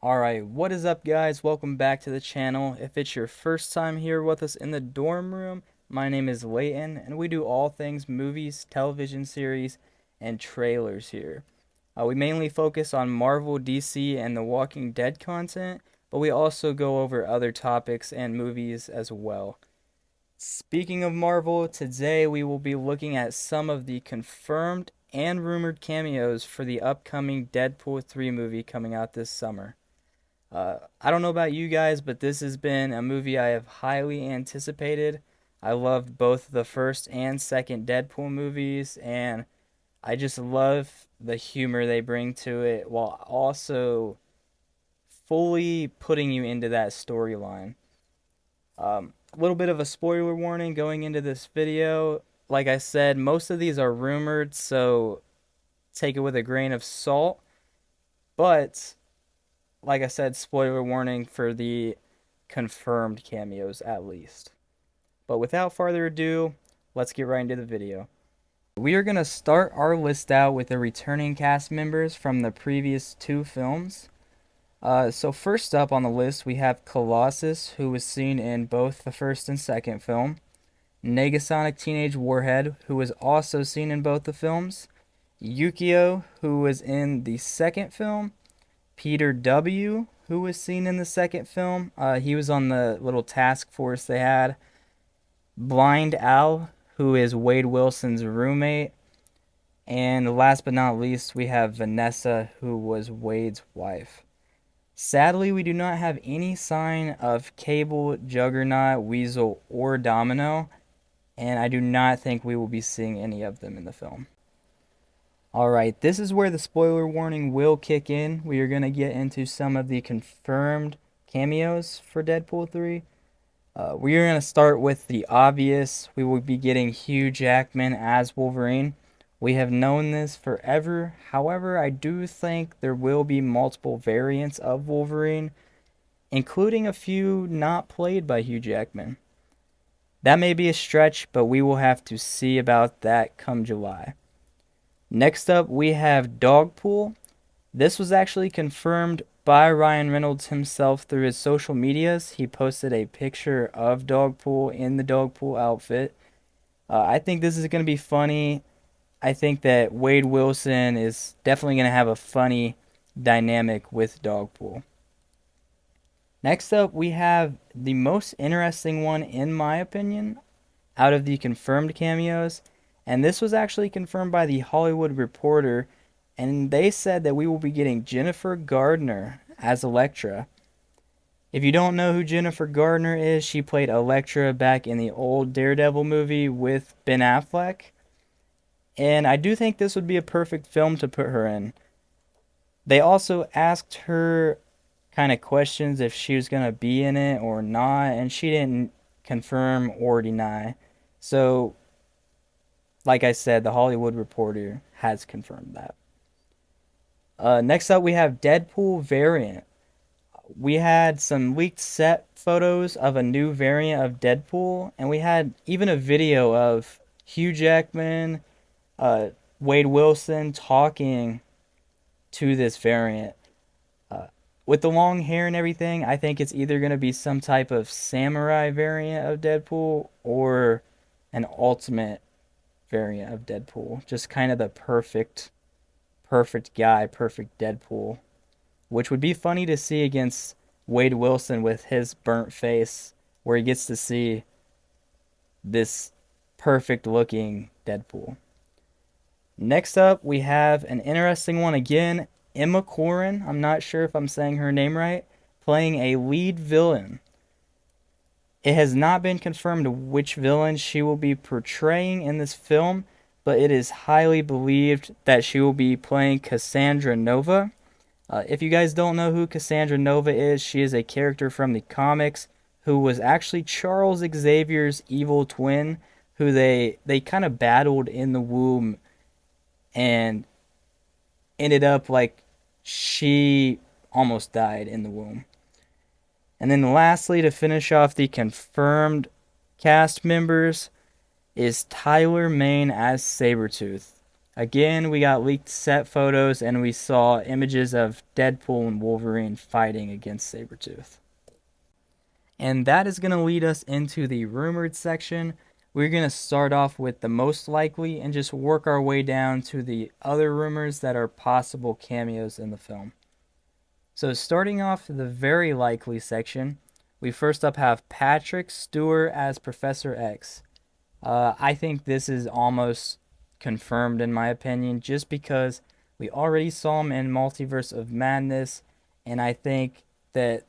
Alright, what is up guys? Welcome back to the channel. If it's your first time here with us in the dorm room, my name is Layton, and we do all things movies, television series, and trailers here. We mainly focus on Marvel, DC, and The Walking Dead content, but we also go over other topics and movies as well. Speaking of Marvel, today we will be looking at some of the confirmed and rumored cameos for the upcoming Deadpool 3 movie coming out this summer. I don't know about you guys, but this has been a movie I have highly anticipated. I loved both the first and second Deadpool movies, and I just love the humor they bring to it while also fully putting you into that storyline. A little bit of a spoiler warning going into this video. Like I said, most of these are rumored, so take it with a grain of salt. But like I said, spoiler warning for the confirmed cameos at least. But without further ado, let's get right into the video. We are going to start our list out with the returning cast members from the previous two films. So first up on the list, we have Colossus, who was seen in both the first and second film. Negasonic Teenage Warhead, who was also seen in both the films. Yukio, who was in the second film. Peter W., who was seen in the second film. He was on the little task force they had. Blind Al, who is Wade Wilson's roommate. And last but not least, we have Vanessa, who was Wade's wife. Sadly, we do not have any sign of Cable, Juggernaut, Weasel, or Domino, and I do not think we will be seeing any of them in the film. Alright, this is where the spoiler warning will kick in. We are going to get into some of the confirmed cameos for Deadpool 3. We are going to start with the obvious. We will be getting Hugh Jackman as Wolverine. We have known this forever. However, I do think there will be multiple variants of Wolverine, including a few not played by Hugh Jackman. That may be a stretch, but we will have to see about that come July. Next up, we have Dogpool. This was actually confirmed by Ryan Reynolds himself through his social medias. He posted a picture of Dogpool in the Dogpool outfit. I think this is going to be funny. I think that Wade Wilson is definitely going to have a funny dynamic with Dogpool. Next up, we have the most interesting one, in my opinion, out of the confirmed cameos. And this was actually confirmed by The Hollywood Reporter. And they said that we will be getting Jennifer Gardner as Elektra. If you don't know who Jennifer Gardner is, she played Elektra back in the old Daredevil movie with Ben Affleck. And I do think this would be a perfect film to put her in. They also asked her kind of questions if she was going to be in it or not, and she didn't confirm or deny. So, like I said, the Hollywood Reporter has confirmed that. Next up, we have Deadpool variant. We had some leaked set photos of a new variant of Deadpool, and we had even a video of Hugh Jackman, Wade Wilson talking to this variant. With the long hair and everything, I think it's either going to be some type of samurai variant of Deadpool or an ultimate variant of Deadpool. Just kind of the perfect guy, perfect Deadpool. Which would be funny to see against Wade Wilson with his burnt face, where he gets to see this perfect looking Deadpool. Next up, we have an interesting one again. Emma Corrin, I'm not sure if I'm saying her name right, playing a lead villain. It has not been confirmed which villain she will be portraying in this film, but it is highly believed that she will be playing Cassandra Nova. If you guys don't know who Cassandra Nova is, she is a character from the comics who was actually Charles Xavier's evil twin, who they kind of battled in the womb and ended up like she almost died in the womb. And then lastly, to finish off the confirmed cast members, is Tyler Mane as Sabretooth. Again, we got leaked set photos and we saw images of Deadpool and Wolverine fighting against Sabretooth. And that is going to lead us into the rumored section. We're going to start off with the most likely and just work our way down to the other rumors that are possible cameos in the film. So starting off the very likely section, we first up have Patrick Stewart as Professor X. I think this is almost confirmed in my opinion, just because we already saw him in Multiverse of Madness, and I think that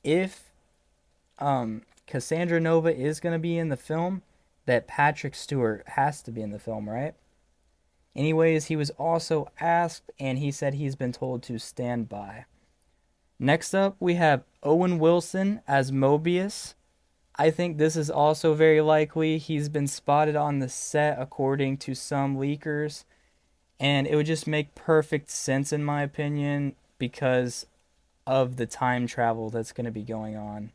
if Cassandra Nova is going to be in the film, that Patrick Stewart has to be in the film, right? Anyways, he was also asked, and he said he's been told to stand by. Next up, we have Owen Wilson as Mobius. I think this is also very likely. He's been spotted on the set according to some leakers, and it would just make perfect sense in my opinion because of the time travel that's going to be going on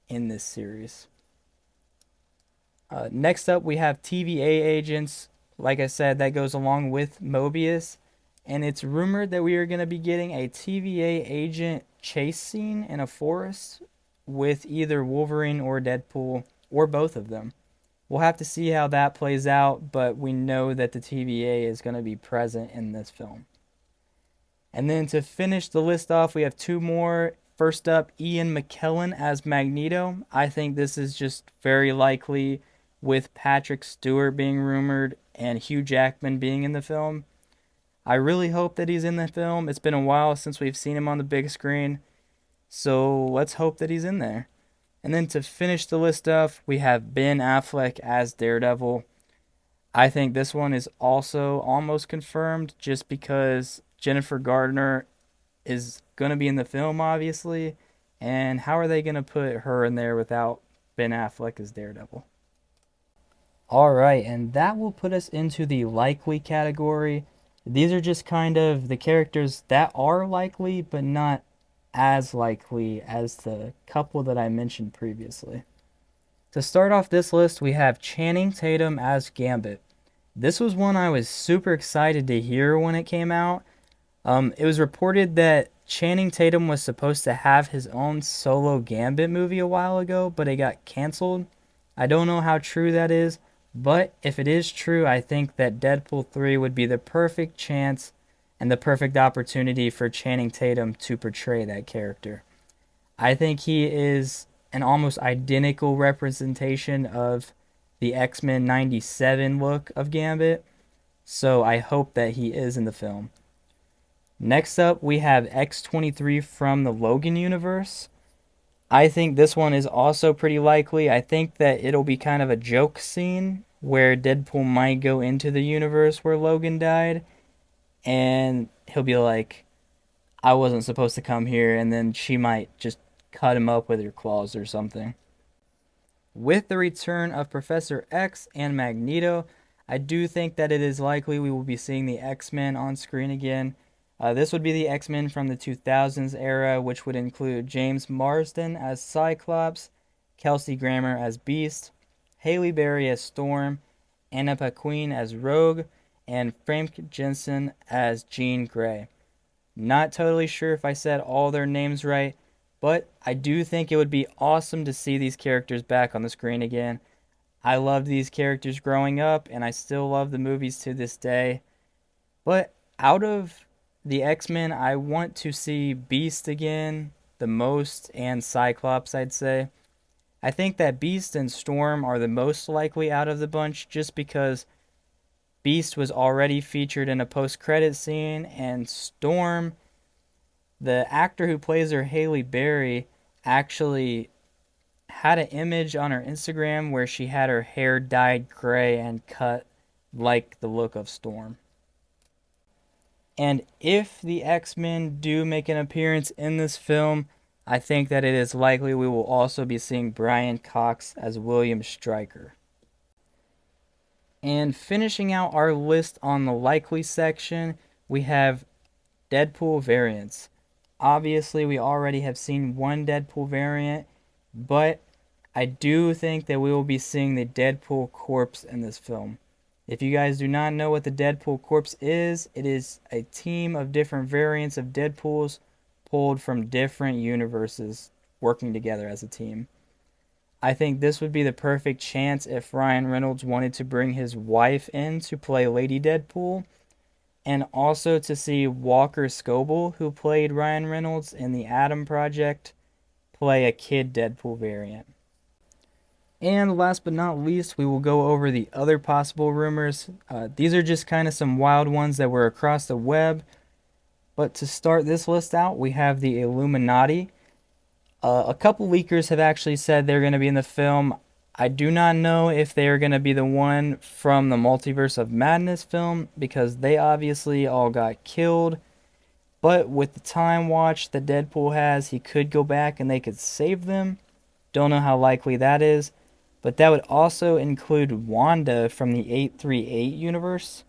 in this series. Next up, we have TVA agents. Like I said, that goes along with Mobius, and it's rumored that we are going to be getting a TVA agent chase scene in a forest with either Wolverine or Deadpool, or both of them. We'll have to see how that plays out, but we know that the TVA is going to be present in this film. And then to finish the list off, we have two more. First up, Ian McKellen as Magneto. I think this is just very likely with Patrick Stewart being rumored and Hugh Jackman being in the film. I really hope that he's in the film. It's been a while since we've seen him on the big screen, so let's hope that he's in there. And then to finish the list off, we have Ben Affleck as Daredevil. I think this one is also almost confirmed just because Jennifer Gardner is going to be in the film, obviously. And how are they going to put her in there without Ben Affleck as Daredevil? All right, and that will put us into the likely category. These are just kind of the characters that are likely, but not as likely as the couple that I mentioned previously. To start off this list, we have Channing Tatum as Gambit. This was one I was super excited to hear when it came out. It was reported that Channing Tatum was supposed to have his own solo Gambit movie a while ago, but it got canceled. I don't know how true that is, but if it is true, I think that Deadpool 3 would be the perfect chance and the perfect opportunity for Channing Tatum to portray that character. I think he is an almost identical representation of the X-Men 97 look of Gambit, so I hope that he is in the film. Next up, we have X-23 from the Logan universe. I think this one is also pretty likely. I think that it'll be kind of a joke scene where Deadpool might go into the universe where Logan died, and he'll be like, I wasn't supposed to come here, and then she might just cut him up with her claws or something. With the return of Professor X and Magneto, I do think that it is likely we will be seeing the X-Men on screen again. This would be the X-Men from the 2000s era, which would include James Marsden as Cyclops, Kelsey Grammer as Beast, Halle Berry as Storm, Anna Paquin as Rogue, and Frank Jensen as Jean Grey. Not totally sure if I said all their names right, but I do think it would be awesome to see these characters back on the screen again. I loved these characters growing up, and I still love the movies to this day. But out of the X-Men, I want to see Beast again the most, and Cyclops, I'd say. I think that Beast and Storm are the most likely out of the bunch just because Beast was already featured in a post-credit scene, and Storm, the actor who plays her, Halle Berry, actually had an image on her Instagram where she had her hair dyed gray and cut like the look of Storm. And if the X-Men do make an appearance in this film, I think that it is likely we will also be seeing Brian Cox as William Stryker. And finishing out our list on the likely section, we have Deadpool variants. Obviously, we already have seen one Deadpool variant, but I do think that we will be seeing the Deadpool corpse in this film. If you guys do not know what the Deadpool Corps is, it is a team of different variants of Deadpools pulled from different universes working together as a team. I think this would be the perfect chance if Ryan Reynolds wanted to bring his wife in to play Lady Deadpool, and also to see Walker Scobell, who played Ryan Reynolds in the Adam Project, play a kid Deadpool variant. And last but not least, we will go over the other possible rumors. These are just kind of some wild ones that were across the web. But to start this list out, we have the Illuminati. A couple leakers have actually said they're going to be in the film. I do not know if they are going to be the one from the Multiverse of Madness film, because they obviously all got killed. But with the time watch that Deadpool has, he could go back and they could save them. Don't know how likely that is. But that would also include Wanda from the 838 universe.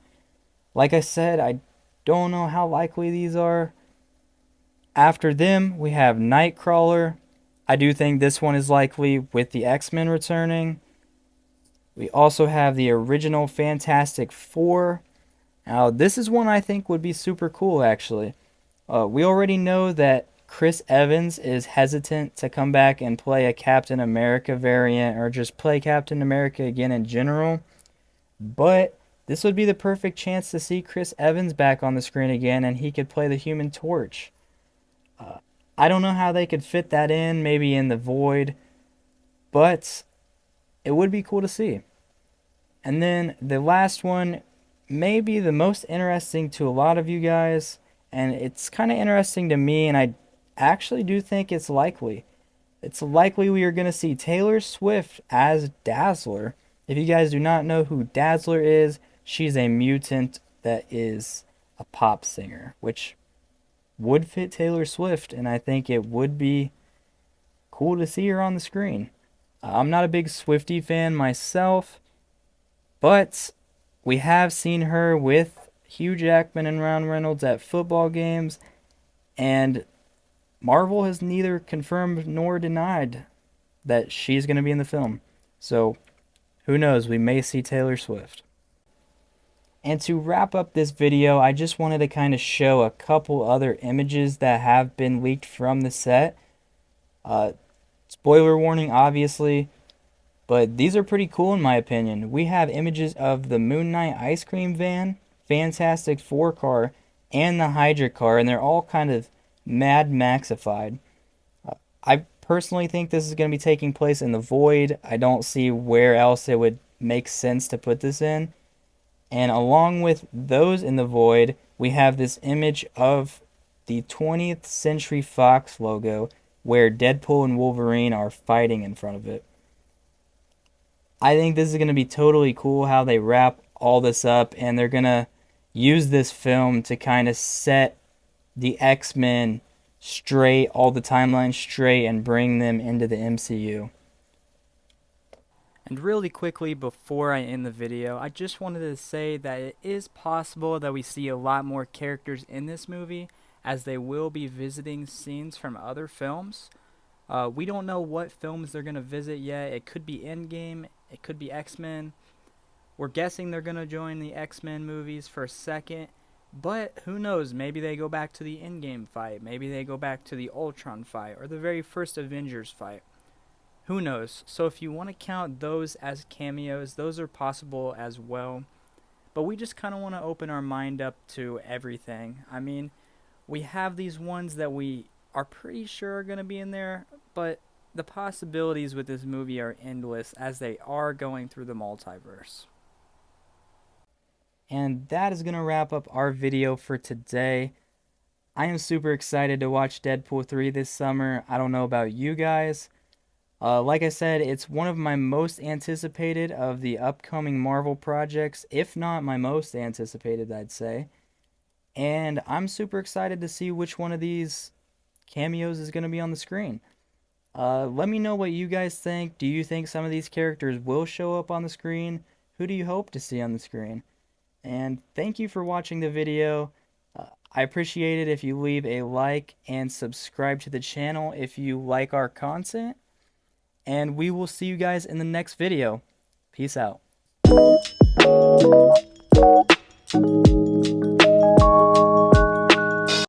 Like I said, I don't know how likely these are. After them, we have Nightcrawler. I do think this one is likely with the X-Men returning. We also have the original Fantastic Four. Now, this is one I think would be super cool, actually. We already know that Chris Evans is hesitant to come back and play a Captain America variant or just play Captain America again in general. But this would be the perfect chance to see Chris Evans back on the screen again, and he could play the Human Torch. I don't know how they could fit that in, maybe in the Void, but it would be cool to see. And then the last one may be the most interesting to a lot of you guys, and it's kind of interesting to me, and I actually do think it's likely. It's likely we are going to see Taylor Swift as Dazzler. If you guys do not know who Dazzler is, she's a mutant that is a pop singer, which would fit Taylor Swift, and I think it would be cool to see her on the screen. I'm not a big Swiftie fan myself, but we have seen her with Hugh Jackman and Ryan Reynolds at football games, and Marvel has neither confirmed nor denied that she's going to be in the film. So, who knows? We may see Taylor Swift. And to wrap up this video, I just wanted to kind of show a couple other images that have been leaked from the set. Spoiler warning, obviously, but these are pretty cool in my opinion. We have images of the Moon Knight ice cream van, Fantastic Four car, and the Hydra car, and they're all kind of Mad Maxified. I personally think this is going to be taking place in the Void. I don't see where else it would make sense to put this in. And along with those in the Void, we have this image of the 20th Century Fox logo where Deadpool and Wolverine are fighting in front of it. I think this is going to be totally cool how they wrap all this up, and they're going to use this film to kind of set the X-Men straight, all the timelines straight, and bring them into the MCU. And really quickly before I end the video, I just wanted to say that it is possible that we see a lot more characters in this movie, as they will be visiting scenes from other films. We don't know what films they're going to visit yet. It could be Endgame, it could be X-Men. We're guessing they're going to join the X-Men movies for a second, but who knows, maybe they go back to the Endgame fight, maybe they go back to the Ultron fight, or the very first Avengers fight. Who knows? So if you want to count those as cameos, those are possible as well. But we just kind of want to open our mind up to everything. I mean, we have these ones that we are pretty sure are going to be in there, but the possibilities with this movie are endless as they are going through the multiverse. And that is going to wrap up our video for today. I am super excited to watch Deadpool 3 this summer. I don't know about you guys. Like I said, it's one of my most anticipated of the upcoming Marvel projects, if not my most anticipated, I'd say. And I'm super excited to see which one of these cameos is going to be on the screen. Let me know what you guys think. Do you think some of these characters will show up on the screen? Who do you hope to see on the screen? And thank you for watching the video. I appreciate it if you leave a like and subscribe to the channel if you like our content. And we will see you guys in the next video. Peace out.